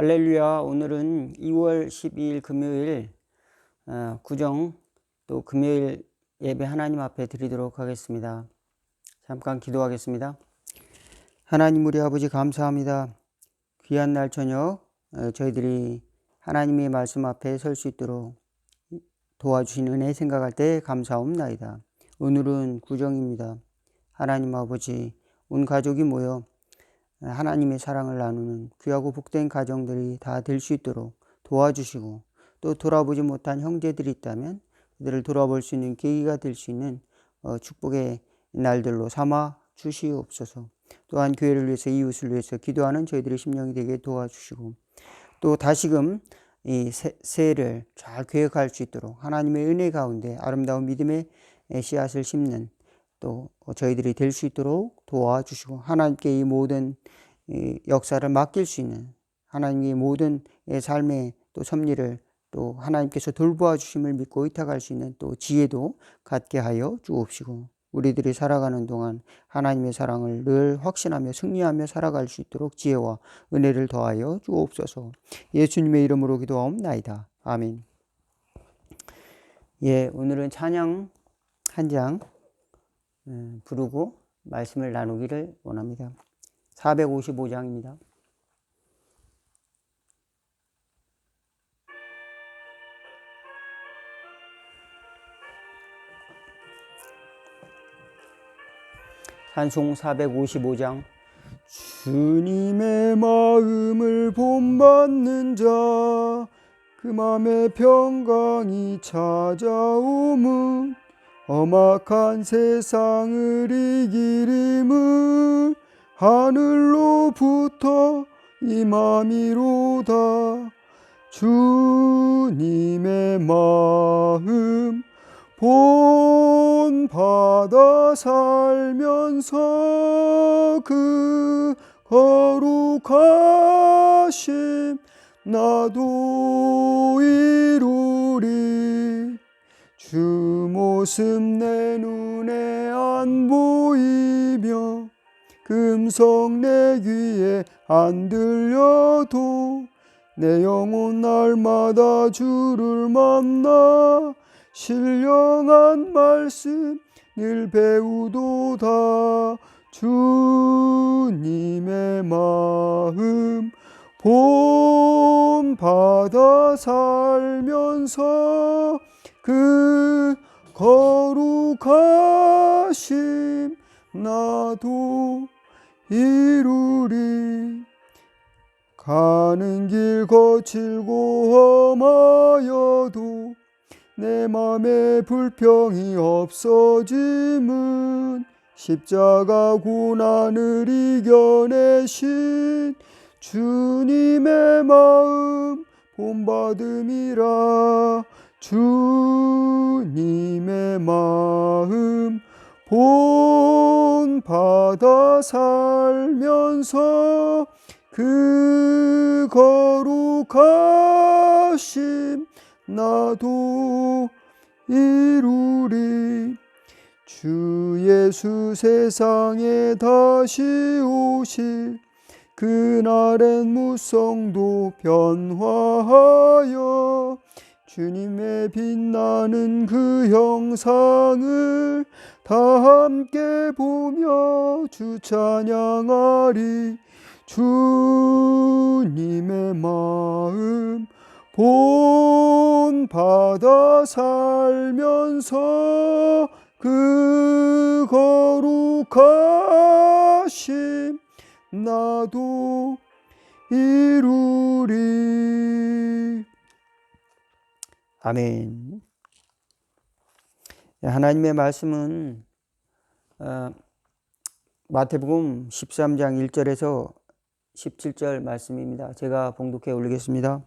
할렐루야. 오늘은 2월 12일 금요일 구정 또 금요일 예배 하나님 앞에 드리도록 하겠습니다. 잠깐 기도하겠습니다. 하나님 우리 아버지 감사합니다. 귀한 날 저녁 저희들이 하나님의 말씀 앞에 설 수 있도록 도와주신 은혜 생각할 때 감사옵나이다. 오늘은 구정입니다. 하나님 아버지 온 가족이 모여 하나님의 사랑을 나누는 귀하고 복된 가정들이 다 될 수 있도록 도와주시고, 또 돌아보지 못한 형제들이 있다면 그들을 돌아볼 수 있는 계기가 될 수 있는 축복의 날들로 삼아 주시옵소서. 또한 교회를 위해서, 이웃을 위해서 기도하는 저희들의 심령이 되게 도와주시고, 또 다시금 이 새해를 잘 계획할 수 있도록 하나님의 은혜 가운데 아름다운 믿음의 씨앗을 심는 또 저희들이 될 수 있도록 도와주시고, 하나님께 이 모든 역사를 맡길 수 있는, 하나님의 모든 삶의 또 섭리를 또 하나님께서 돌보아 주심을 믿고 의탁할 수 있는 또 지혜도 갖게 하여 주옵시고, 우리들이 살아가는 동안 하나님의 사랑을 늘 확신하며 승리하며 살아갈 수 있도록 지혜와 은혜를 더하여 주옵소서. 예수님의 이름으로 기도하옵나이다. 아멘. 오늘은 찬양 한 장 부르고 말씀을 나누기를 원합니다. 455장입니다. 찬송 455장. 주님의 마음을 본받는 자, 그 맘에 평강이 찾아오문, 험악한 세상을 이기림을 하늘로부터 임함이로다. 주님의 마음 본받아 살면서 그 거룩하심 나도 이루리. 주 모습 내 눈에 안 보이며 금성 내 귀에 안 들려도 내 영혼 날마다 주를 만나 신령한 말씀 늘 배우도다. 주님의 마음 본받아 살면서 그 거룩하심 나도 이루리. 가는 길 거칠고 험하여도 내 맘에 불평이 없어짐은 십자가 고난을 이겨내신 주님의 마음 본받음이라. 주님의 마음 본받아 살면서 그 거룩하심 나도 이루리. 주 예수 세상에 다시 오실 그날엔 무성도 변화하여 주님의 빛나는 그 형상을 다 함께 보며 주 찬양하리. 주님의 마음 본받아 살면서 그 거룩하심 나도 이루리. 아멘. 하나님의 말씀은 마태복음 13장 1절에서 17절 말씀입니다. 제가 봉독해 올리겠습니다.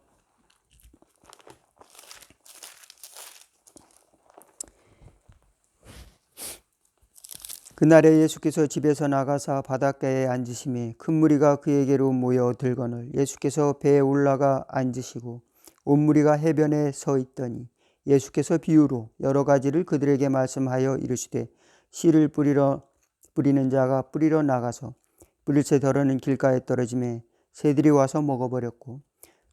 그날에 예수께서 집에서 나가사 바닷가에 앉으심에 큰 무리가 그에게로 모여 들거늘 예수께서 배에 올라가 앉으시고 온 무리가 해변에 서 있더니 예수께서 비유로 여러 가지를 그들에게 말씀하여 이르시되, 씨를 뿌리는 자가 뿌리러 나가서 뿌릴 새 덜어는 길가에 떨어지매 새들이 와서 먹어버렸고,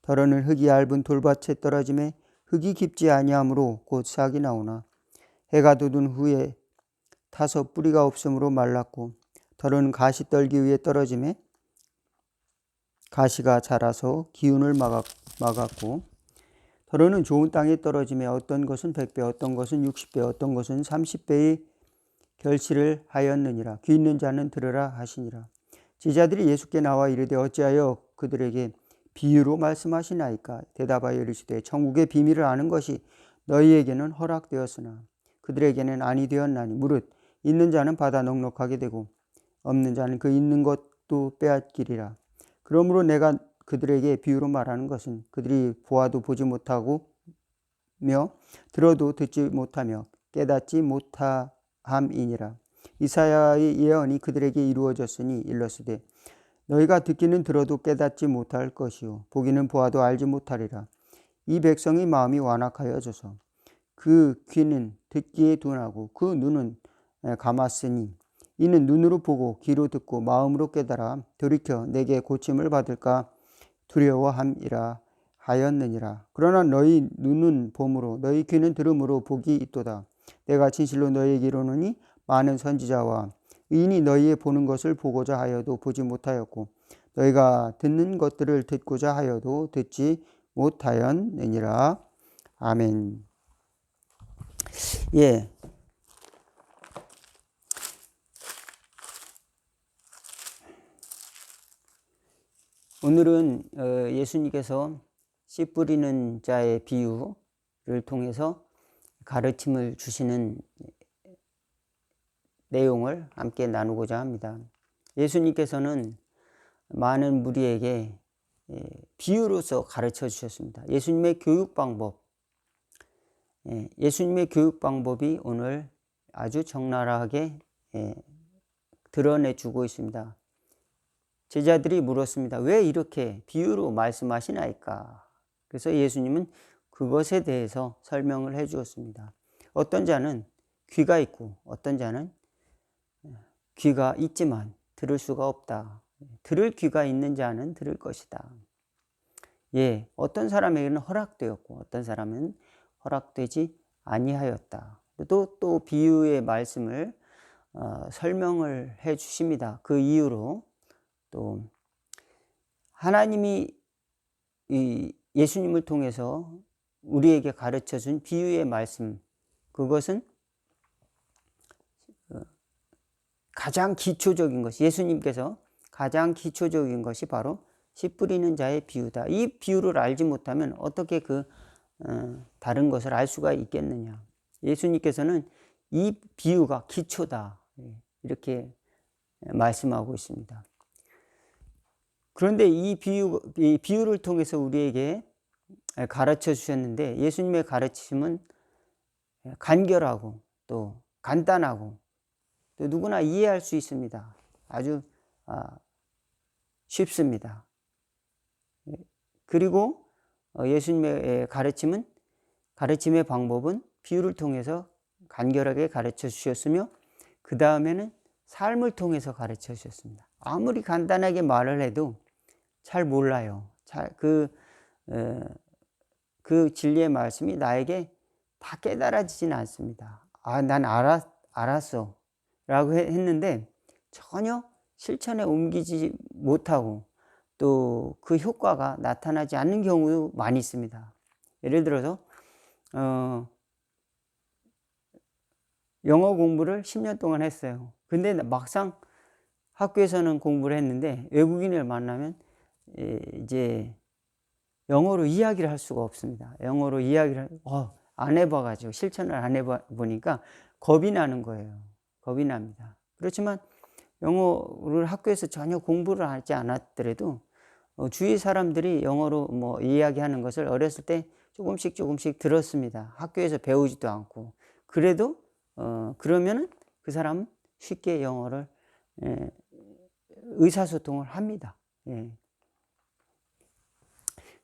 더러는 흙이 얇은 돌밭에 떨어짐에 흙이 깊지 아니하므로 곧 싹이 나오나 해가 돋은 후에 타서 뿌리가 없으므로 말랐고 더러는 가시떨기 위에 떨어짐에 가시가 자라서 기운을 막았고 더러는 좋은 땅에 떨어짐에 어떤 것은 100배 어떤 것은 60배 어떤 것은 30배의 결실을 하였느니라. 귀 있는 자는 들으라 하시니라. 제자들이 예수께 나와 이르되 어찌하여 그들에게 비유로 말씀하시나이까. 대답하여 이르시되 천국의 비밀을 아는 것이 너희에게는 허락되었으나 그들에게는 아니 되었나니 무릇 있는 자는 받아 넉넉하게 되고 없는 자는 그 있는 것도 빼앗기리라. 그러므로 내가 그들에게 비유로 말하는 것은 그들이 보아도 보지 못하고 들어도 듣지 못하며 깨닫지 못함이니라. 이사야의 예언이 그들에게 이루어졌으니 일렀으되 너희가 듣기는 들어도 깨닫지 못할 것이요 보기는 보아도 알지 못하리라. 이 백성의 마음이 완악하여져서 그 귀는 듣기에 둔하고 그 눈은 감았으니 이는 눈으로 보고 귀로 듣고 마음으로 깨달아 돌이켜 내게 고침을 받을까 두려워함이라 하였느니라. 그러나 너희 눈은 봄으로 너희 귀는 들음으로 복이 있도다. 내가 진실로 너희에게 이르노니 많은 선지자와 의인이 너희의 보는 것을 보고자 하여도 보지 못하였고 너희가 듣는 것들을 듣고자 하여도 듣지 못하였느니라. 아멘. 예. 오늘은 예수님께서 씨 뿌리는 자의 비유를 통해서 가르침을 주시는 내용을 함께 나누고자 합니다. 예수님께서는 많은 무리에게 비유로서 가르쳐 주셨습니다. 예수님의 교육 방법, 예수님의 교육 방법이 오늘 아주 적나라하게 드러내주고 있습니다. 제자들이 물었습니다. 왜 이렇게 비유로 말씀하시나이까? 그래서 예수님은 그것에 대해서 설명을 해 주었습니다. 어떤 자는 귀가 있고 어떤 자는 귀가 있지만 들을 수가 없다. 들을 귀가 있는 자는 들을 것이다. 예, 어떤 사람에게는 허락되었고 어떤 사람은 허락되지 아니하였다. 또 비유의 말씀을 설명을 해 주십니다. 그 이유로 또 하나님이 이 예수님을 통해서 우리에게 가르쳐 준 비유의 말씀, 그것은 가장 기초적인 것이, 예수님께서 가장 기초적인 것이 바로 씨 뿌리는 자의 비유다. 이 비유를 알지 못하면 어떻게 다른 것을 알 수가 있겠느냐. 예수님께서는 이 비유가 기초다, 이렇게 말씀하고 있습니다. 그런데 이 비유를 통해서 우리에게 가르쳐 주셨는데 예수님의 가르침은 간결하고 또 간단하고 또 누구나 이해할 수 있습니다. 아주 쉽습니다. 그리고 예수님의 가르침의 방법은 비유를 통해서 간결하게 가르쳐 주셨으며 그 다음에는 삶을 통해서 가르쳐 주셨습니다. 아무리 간단하게 말을 해도 잘 몰라요. 그 진리의 말씀이 나에게 다 깨달아지진 않습니다. 난 알았어 라고 했는데 전혀 실천에 옮기지 못하고 또 그 효과가 나타나지 않는 경우도 많이 있습니다. 예를 들어서 영어 공부를 10년 동안 했어요. 근데 막상 학교에서는 공부를 했는데 외국인을 만나면 이제 영어로 이야기를 할 수가 없습니다. 영어로 이야기를 안 해봐가지고 실천을 안 해보니까 겁이 나는 거예요. 겁이 납니다. 그렇지만 영어를 학교에서 전혀 공부를 하지 않았더라도 주위 사람들이 영어로 뭐 이야기하는 것을 어렸을 때 조금씩 들었습니다. 학교에서 배우지도 않고. 그래도 그러면은 그 사람은 쉽게 영어를 의사소통을 합니다. 예.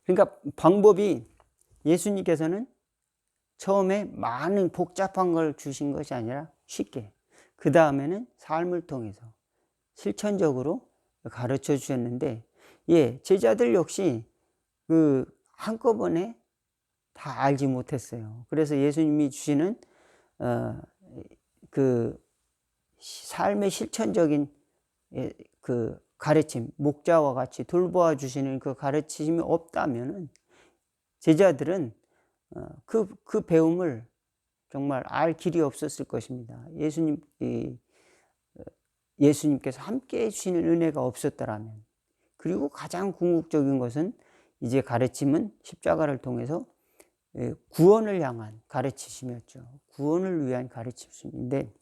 그러니까 방법이 예수님께서는 처음에 많은 복잡한 걸 주신 것이 아니라 쉽게, 그 다음에는 삶을 통해서 실천적으로 가르쳐 주셨는데, 제자들 역시 그 한꺼번에 다 알지 못했어요. 그래서 예수님이 주시는 그 삶의 실천적인 그 가르침, 목자와 같이 돌보아 주시는 그 가르침이 없다면은 제자들은 그 배움을 정말 알 길이 없었을 것입니다. 예수님께서 함께 해주시는 은혜가 없었더라면. 그리고 가장 궁극적인 것은 이제 가르침은 십자가를 통해서 구원을 향한 가르치심이었죠. 구원을 위한 가르치심인데,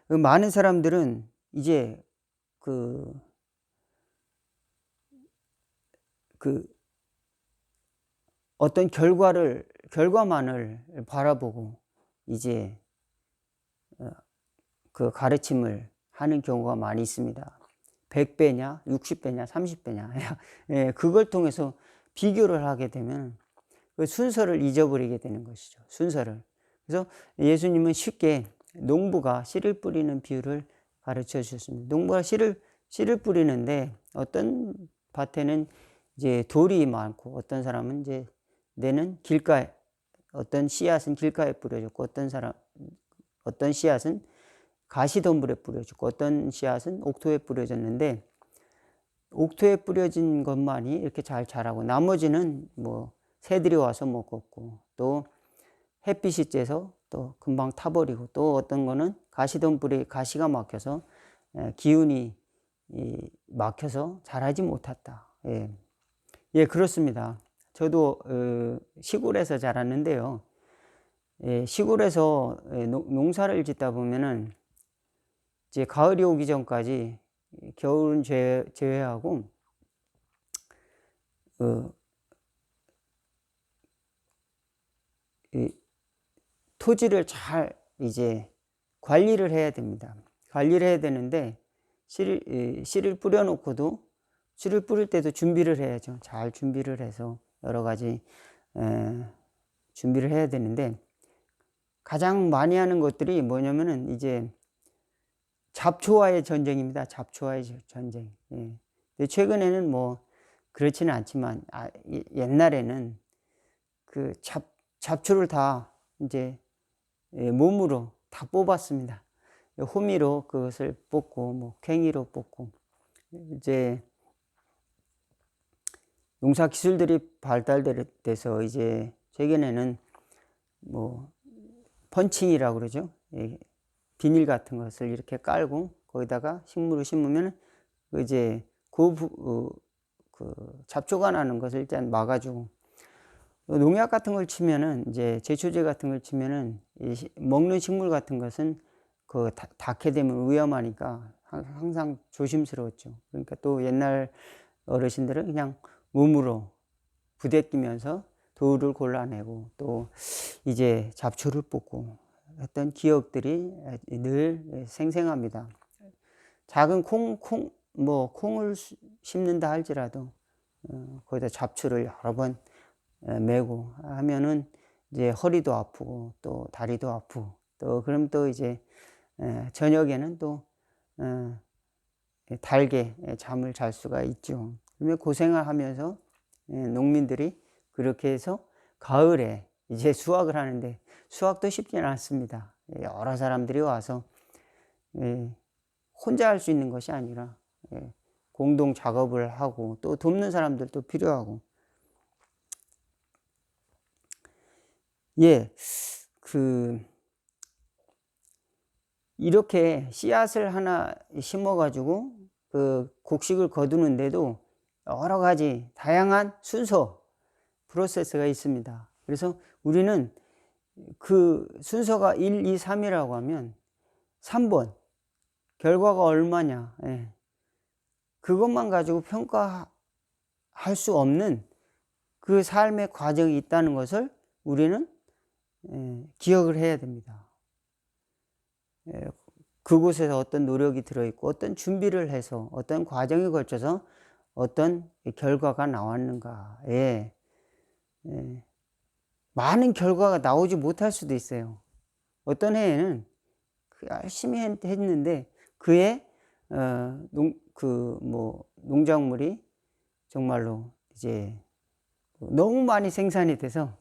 많은 사람들은 이제 그 어떤 결과만을 바라보고 이제 그 가르침을 하는 경우가 많이 있습니다. 100배냐, 60배냐, 30배냐. 그걸 통해서 비교를 하게 되면 그 순서를 잊어버리게 되는 것이죠. 순서를. 그래서 예수님은 쉽게 농부가 씨를 뿌리는 비유를 가르쳐 주셨습니다. 농부가 씨를 뿌리는데 어떤 밭에는 이제 돌이 많고 어떤 사람은 이제 내는 길가에, 어떤 씨앗은 길가에 뿌려졌고 어떤 씨앗은 가시덤불에 뿌려졌고 어떤 씨앗은 옥토에 뿌려졌는데, 옥토에 뿌려진 것만이 이렇게 잘 자라고 나머지는 뭐 새들이 와서 먹었고 또 햇빛이 쬐서 또 금방 타버리고, 또 어떤 거는 가시덤불에 가시가 막혀서 기운이 막혀서 자라지 못했다. 그렇습니다. 저도 시골에서 자랐는데요. 시골에서 농사를 짓다 보면은 이제 가을이 오기 전까지, 겨울은 제외하고 토지를 잘 이제 관리를 해야 됩니다. 관리를 해야 되는데 씨를 뿌려놓고도, 씨를 뿌릴 때도 준비를 해야죠. 잘 준비를 해서 여러 가지 준비를 해야 되는데, 가장 많이 하는 것들이 뭐냐면은 이제 잡초와의 전쟁입니다. 잡초와의 전쟁. 근데 최근에는 뭐 그렇지는 않지만 옛날에는 그 잡초를 다 이제 몸으로 다 뽑았습니다. 호미로 그것을 뽑고 뭐 괭이로 뽑고, 이제 농사 기술들이 발달돼서 이제 최근에는 뭐 펀칭이라고 그러죠. 비닐 같은 것을 이렇게 깔고 거기다가 식물을 심으면 이제 그 잡초가 나는 것을 일단 막아주고, 농약 같은 걸 치면은 이제 제초제 같은 걸 치면은 먹는 식물 같은 것은 그 닿게 되면 위험하니까 항상 조심스러웠죠. 그러니까 또 옛날 어르신들은 그냥 몸으로 부대끼면서 돌을 골라내고 또 이제 잡초를 뽑고 했던 기억들이 늘 생생합니다. 작은 콩을 심는다 할지라도 거기다 잡초를 여러 번 메고 하면은 이제 허리도 아프고 또 다리도 아프고, 또 그럼 또 이제 저녁에는 또 달게 잠을 잘 수가 있죠. 그러면 고생을 하면서 농민들이 그렇게 해서 가을에 이제 수확을 하는데, 수확도 쉽지는 않습니다. 여러 사람들이 와서 혼자 할 수 있는 것이 아니라 공동 작업을 하고 또 돕는 사람들도 필요하고, 이렇게 씨앗을 하나 심어 가지고 그 곡식을 거두는데도 여러 가지 다양한 순서, 프로세스가 있습니다. 그래서 우리는 그 순서가 1, 2, 3이라고 하면 3번 결과가 얼마냐, 그것만 가지고 평가할 수 없는 그 삶의 과정이 있다는 것을 우리는 기억을 해야 됩니다. 그곳에서 어떤 노력이 들어있고 어떤 준비를 해서 어떤 과정에 걸쳐서 어떤 결과가 나왔는가에 많은 결과가 나오지 못할 수도 있어요. 어떤 해에는 열심히 했는데 그해 농작물이 정말로 이제 너무 많이 생산이 돼서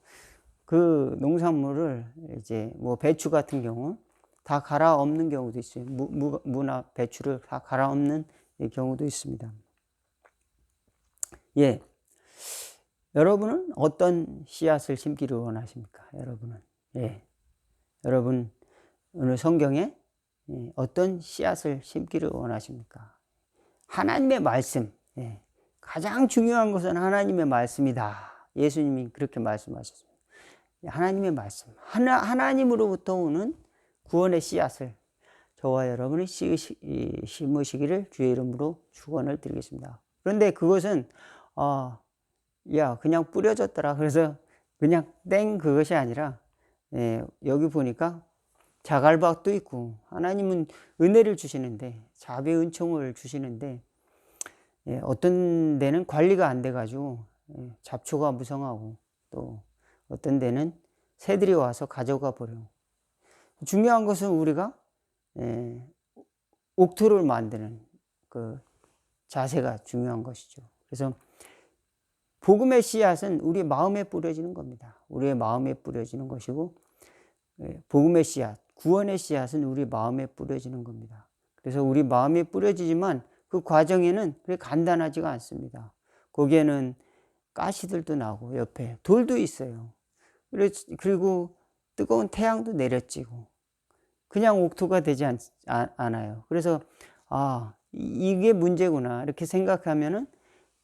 그 농산물을 이제 뭐 배추 같은 경우 다 갈아엎는 경우도 있어요. 무나 배추를 다 갈아엎는 경우도 있습니다. 예. 여러분은 어떤 씨앗을 심기를 원하십니까? 여러분은. 예. 여러분, 오늘 성경에 어떤 씨앗을 심기를 원하십니까? 하나님의 말씀. 예. 가장 중요한 것은 하나님의 말씀이다. 예수님이 그렇게 말씀하셨습니다. 하나님의 말씀. 하나님으로부터 오는 구원의 씨앗을 저와 여러분이 심으시기를 주의 이름으로 축원을 드리겠습니다. 그런데 그것은 그냥 뿌려졌더라. 그래서 그냥 땡 그것이 아니라 여기 보니까 자갈밭도 있고 하나님은 은혜를 주시는데 자비 은총을 주시는데 어떤 데는 관리가 안 돼가지고 잡초가 무성하고 또 어떤 데는 새들이 와서 가져가 버려. 중요한 것은 우리가 옥토를 만드는 그 자세가 중요한 것이죠. 그래서 복음의 씨앗은 우리 마음에 뿌려지는 겁니다. 우리의 마음에 뿌려지는 것이고 복음의 씨앗, 구원의 씨앗은 우리 마음에 뿌려지는 겁니다. 그래서 우리 마음에 뿌려지지만 그 과정에는 그렇게 간단하지가 않습니다. 거기에는 가시들도 나고 옆에 돌도 있어요. 그리고 뜨거운 태양도 내려지고 그냥 옥토가 되지 않아요. 그래서 이게 문제구나 이렇게 생각하면은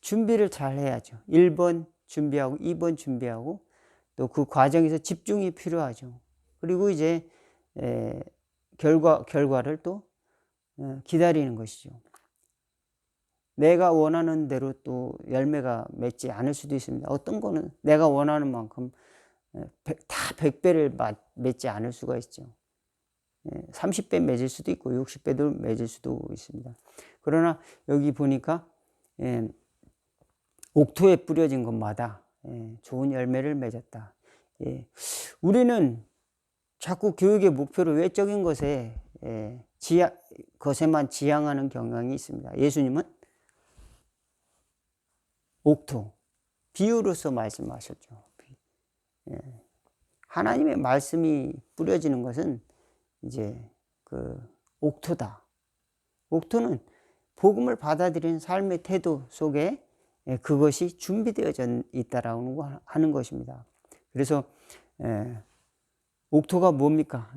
준비를 잘 해야죠. 1번 준비하고 2번 준비하고 또 그 과정에서 집중이 필요하죠. 그리고 이제 결과를 또 기다리는 것이죠. 내가 원하는 대로 또 열매가 맺지 않을 수도 있습니다. 어떤 거는 내가 원하는 만큼 다 100배를 맺지 않을 수가 있죠. 30배 맺을 수도 있고 60배도 맺을 수도 있습니다. 그러나 여기 보니까 옥토에 뿌려진 것마다 좋은 열매를 맺었다. 우리는 자꾸 교육의 목표를 외적인 것에만 지향하는 경향이 있습니다. 예수님은 옥토, 비유로서 말씀하셨죠. 하나님의 말씀이 뿌려지는 것은 이제 그 옥토다. 옥토는 복음을 받아들이는 삶의 태도 속에 그것이 준비되어져 있다라고 하는 것입니다. 그래서 옥토가 뭡니까?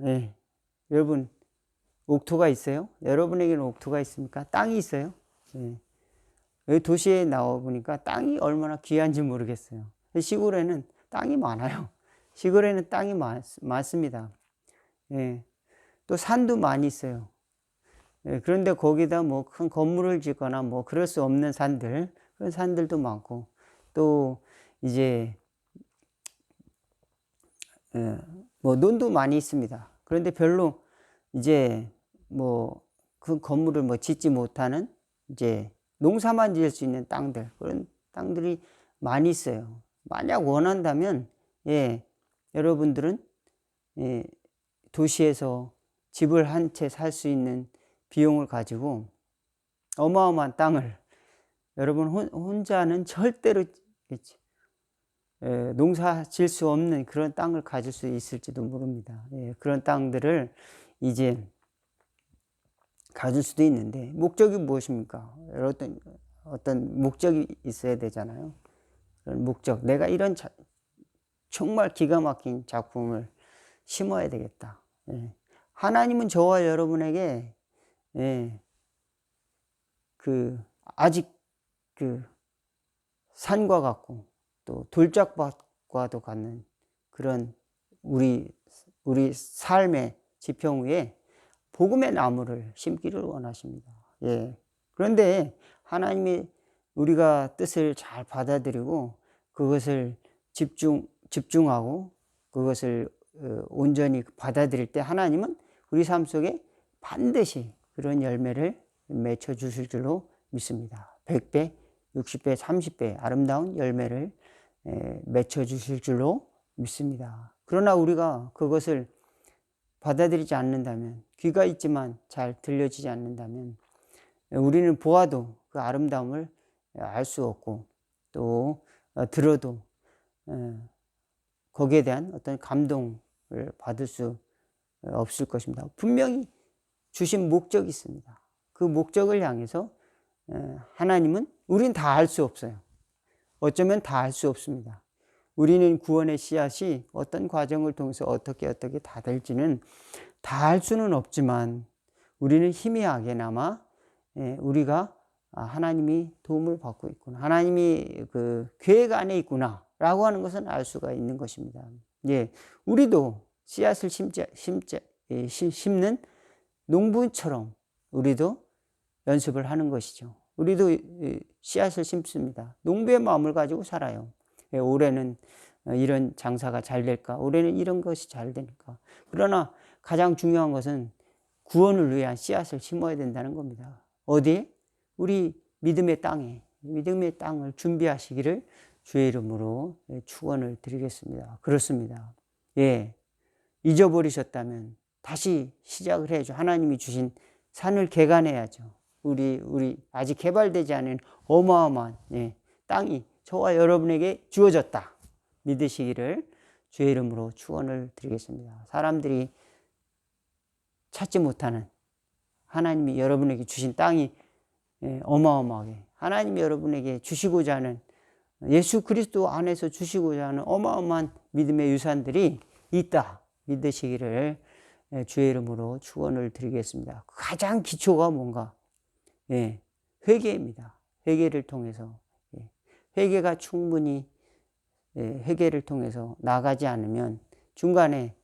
여러분 옥토가 있어요? 여러분에게는 옥토가 있습니까? 땅이 있어요? 여기 도시에 나와 보니까 땅이 얼마나 귀한지 모르겠어요. 시골에는 땅이 많아요. 시골에는 땅이 많습니다. 또 산도 많이 있어요. 그런데 거기다 뭐 큰 건물을 짓거나 뭐 그럴 수 없는 산들, 그런 산들도 많고 또 이제 뭐 논도 많이 있습니다. 그런데 별로 이제 뭐 그 건물을 뭐 짓지 못하는 이제 농사만 지을 수 있는 땅들, 그런 땅들이 많이 있어요. 만약 원한다면 여러분들은 도시에서 집을 한 채 살 수 있는 비용을 가지고 어마어마한 땅을 여러분 혼자는 절대로 농사 지을 수 없는 그런 땅을 가질 수 있을지도 모릅니다. 그런 땅들을 이제 가질 수도 있는데 목적이 무엇입니까? 어떤 목적이 있어야 되잖아요. 그런 목적, 내가 이런 정말 기가 막힌 작품을 심어야 되겠다. 하나님은 저와 여러분에게 아직 산과 같고 또 돌짝밭과도 같는 그런 우리 삶의 지평 위에 복음의 나무를 심기를 원하십니다. 그런데 하나님이 우리가 뜻을 잘 받아들이고 그것을 집중하고 그것을 온전히 받아들일 때 하나님은 우리 삶 속에 반드시 그런 열매를 맺혀 주실 줄로 믿습니다. 100배, 60배, 30배 아름다운 열매를 맺혀 주실 줄로 믿습니다. 그러나 우리가 그것을 받아들이지 않는다면, 귀가 있지만 잘 들려지지 않는다면 우리는 보아도 그 아름다움을 알 수 없고 또 들어도 거기에 대한 어떤 감동을 받을 수 없을 것입니다. 분명히 주신 목적이 있습니다. 그 목적을 향해서 하나님은 우린 다 알 수 없어요. 어쩌면 다 알 수 없습니다. 우리는 구원의 씨앗이 어떤 과정을 통해서 어떻게 다 될지는 다 알 수는 없지만 우리는 희미하게나마 우리가 하나님이 도움을 받고 있구나, 하나님이 그 계획 안에 있구나 라고 하는 것은 알 수가 있는 것입니다. 예, 우리도 씨앗을 심는 농부처럼 우리도 연습을 하는 것이죠. 우리도 씨앗을 심습니다. 농부의 마음을 가지고 살아요. 올해는 이런 장사가 잘 될까? 올해는 이런 것이 잘 될까? 그러나 가장 중요한 것은 구원을 위한 씨앗을 심어야 된다는 겁니다. 어디에? 우리 믿음의 땅에, 믿음의 땅을 준비하시기를 주의 이름으로 축원을 드리겠습니다. 그렇습니다. 예, 잊어버리셨다면 다시 시작을 해야죠. 하나님이 주신 산을 개간해야죠. 우리 아직 개발되지 않은 어마어마한 땅이 저와 여러분에게 주어졌다 믿으시기를 주의 이름으로 축원을 드리겠습니다. 사람들이 찾지 못하는 하나님이 여러분에게 주신 땅이 어마어마하게, 하나님이 여러분에게 주시고자 하는, 예수 그리스도 안에서 주시고자 하는 어마어마한 믿음의 유산들이 있다 믿으시기를 주의 이름으로 축원을 드리겠습니다. 가장 기초가 뭔가? 회개입니다. 회개를 통해서, 회개가 충분히 회개를 통해서 나가지 않으면 중간에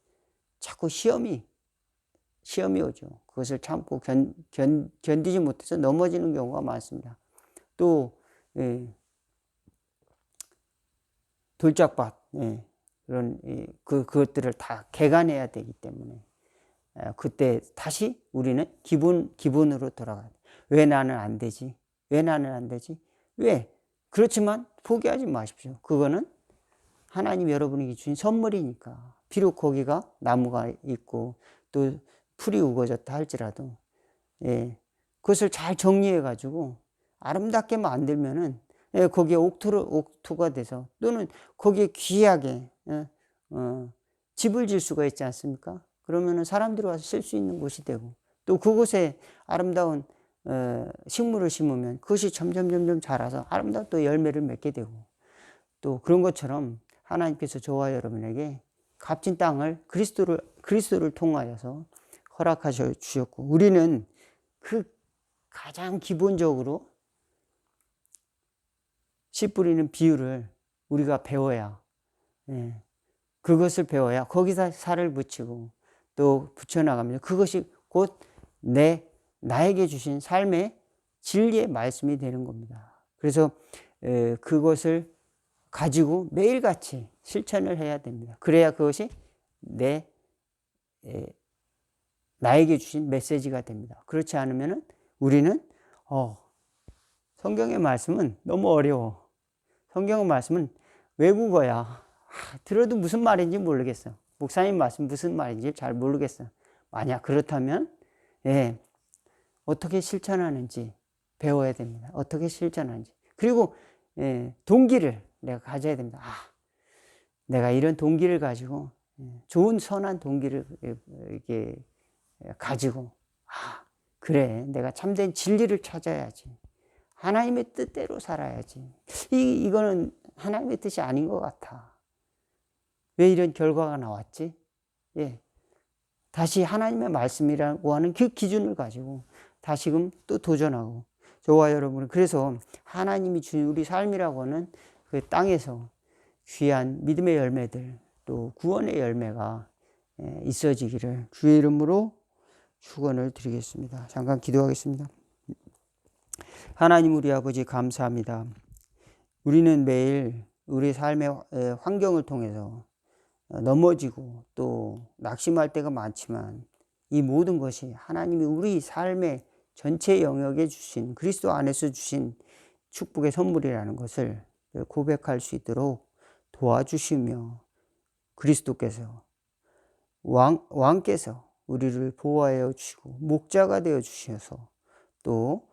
자꾸 시험이 오죠. 그것을 참고 견디지 못해서 넘어지는 경우가 많습니다. 또 돌짝밭, 그런 그것들을 다 개간해야 되기 때문에 그때 다시 우리는 기본으로 돌아가야 돼. 왜 나는 안 되지? 왜 나는 안 되지? 왜? 그렇지만 포기하지 마십시오. 그거는 하나님 여러분에게 주신 선물이니까. 비록 거기가 나무가 있고 또 풀이 우거졌다 할지라도 그것을 잘 정리해 가지고 아름답게 만들면은 거기에 옥토가 돼서, 또는 거기에 귀하게 집을 질 수가 있지 않습니까? 그러면은 사람들이 와서 쓸 수 있는 곳이 되고, 또 그곳에 아름다운 식물을 심으면 그것이 점점 자라서 아름다운 또 열매를 맺게 되고, 또 그런 것처럼 하나님께서 저와 여러분에게 값진 땅을 그리스도를 통하여서 허락하셔 주셨고, 우리는 그 가장 기본적으로 씨 뿌리는 비유를 우리가 배워야, 그것을 배워야 거기다 살을 붙이고 또 붙여나가면 그것이 곧 나에게 주신 삶의 진리의 말씀이 되는 겁니다. 그래서 그것을 가지고 매일같이 실천을 해야 됩니다. 그래야 그것이 나에게 주신 메시지가 됩니다. 그렇지 않으면 우리는 성경의 말씀은 너무 어려워. 성경의 말씀은 외국어야. 들어도 무슨 말인지 모르겠어. 목사님 말씀 무슨 말인지 잘 모르겠어. 만약 그렇다면 어떻게 실천하는지 배워야 됩니다. 어떻게 실천하는지. 그리고 동기를 내가 가져야 됩니다. 내가 이런 동기를 가지고, 좋은 선한 동기를 이렇게 가지고, 그래, 내가 참된 진리를 찾아야지. 하나님의 뜻대로 살아야지. 이거는 하나님의 뜻이 아닌 것 같아. 왜 이런 결과가 나왔지? 다시 하나님의 말씀이라고 하는 그 기준을 가지고 다시금 또 도전하고, 저와 여러분은 그래서 하나님이 주신 우리 삶이라고 하는 그 땅에서 귀한 믿음의 열매들, 또 구원의 열매가 있어지기를 주의 이름으로 축원을 드리겠습니다. 잠깐 기도하겠습니다. 하나님 우리 아버지 감사합니다. 우리는 매일 우리 삶의 환경을 통해서 넘어지고 또 낙심할 때가 많지만, 이 모든 것이 하나님이 우리 삶의 전체 영역에 주신, 그리스도 안에서 주신 축복의 선물이라는 것을 고백할 수 있도록 도와주시며, 그리스도께서 왕께서 우리를 보호하여 주시고 목자가 되어 주셔서 또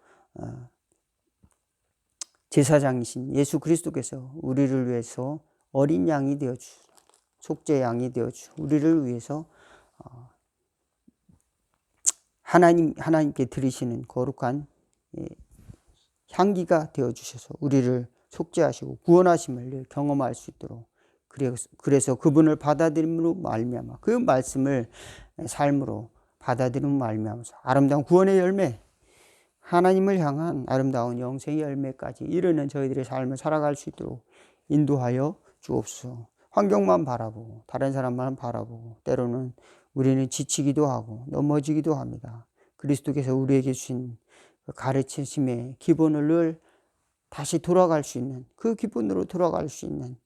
제사장이신 예수 그리스도께서 우리를 위해서 어린 양이 되어주, 속죄 양이 되어주, 우리를 위해서 하나님께 드리시는 거룩한 향기가 되어주셔서 우리를 속죄하시고 구원하심을 경험할 수 있도록, 그래서 그분을 받아들임으로 말미암아 그 말씀을 삶으로 받아들임으로 말미암아서 아름다운 구원의 열매, 하나님을 향한 아름다운 영생의 열매까지 이르는 저희들의 삶을 살아갈 수 있도록 인도하여 주옵소서. 환경만 바라보고 다른 사람만 바라보고 때로는 우리는 지치기도 하고 넘어지기도 합니다. 그리스도께서 우리에게 주신 가르치심의 기본을 늘 다시 돌아갈 수 있는, 그 기본으로 돌아갈 수 있는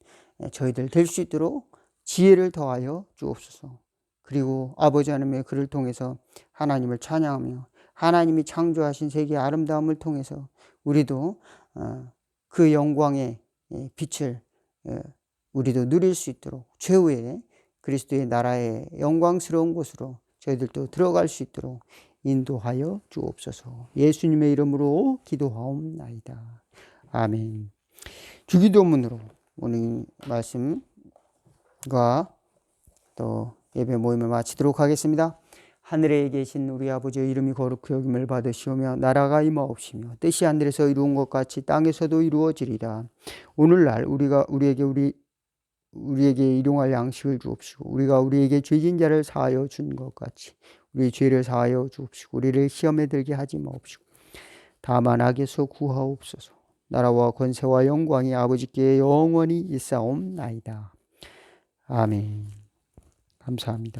저희들 될 수 있도록 지혜를 더하여 주옵소서. 그리고 아버지 하나님의 그를 통해서 하나님을 찬양하며 하나님이 창조하신 세계의 아름다움을 통해서 우리도 그 영광의 빛을 우리도 누릴 수 있도록 최후의 그리스도의 나라의 영광스러운 곳으로 저희들도 들어갈 수 있도록 인도하여 주옵소서. 예수님의 이름으로 기도하옵나이다. 아멘. 주기도문으로 오늘 말씀과 또 예배 모임을 마치도록 하겠습니다. 하늘에 계신 우리 아버지의 이름이 거룩히 여김을 받으시오며 나라가 임하옵시며 뜻이 하늘에서 이루은 것 같이 땅에서도 이루어지리라. 오늘날 우리에게 일용할 양식을 주옵시고 우리가 우리에게 죄진 자를 사하여 준 것 같이 우리 죄를 사하여 주옵시고 우리를 시험에 들게 하지 마옵시고 다만 악에서 구하옵소서. 나라와 권세와 영광이 아버지께 영원히 있사옵나이다. 아멘. 감사합니다.